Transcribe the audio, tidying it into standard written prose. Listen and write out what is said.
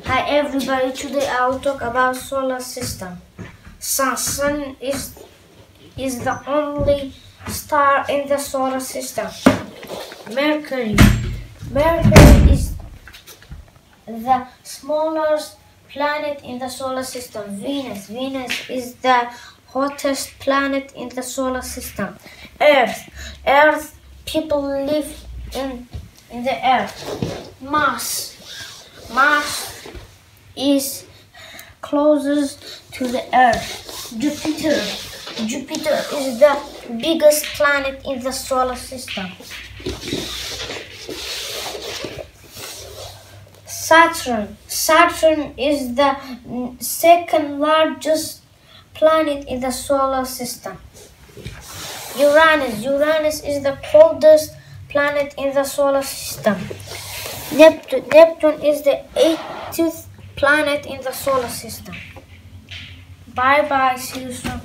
Hi everybody, today I will talk about solar system. Sun is the only star in the solar system. Mercury is the smallest planet in the solar system. Venus is the hottest planet in the solar system. Earth people live in the earth. Mars is closest to the earth. Jupiter is the biggest planet in the solar system. Saturn is the second largest planet in the solar system. Uranus is the coldest planet in the solar system. Neptune is the 80th planet in the solar system. Bye bye, see you soon.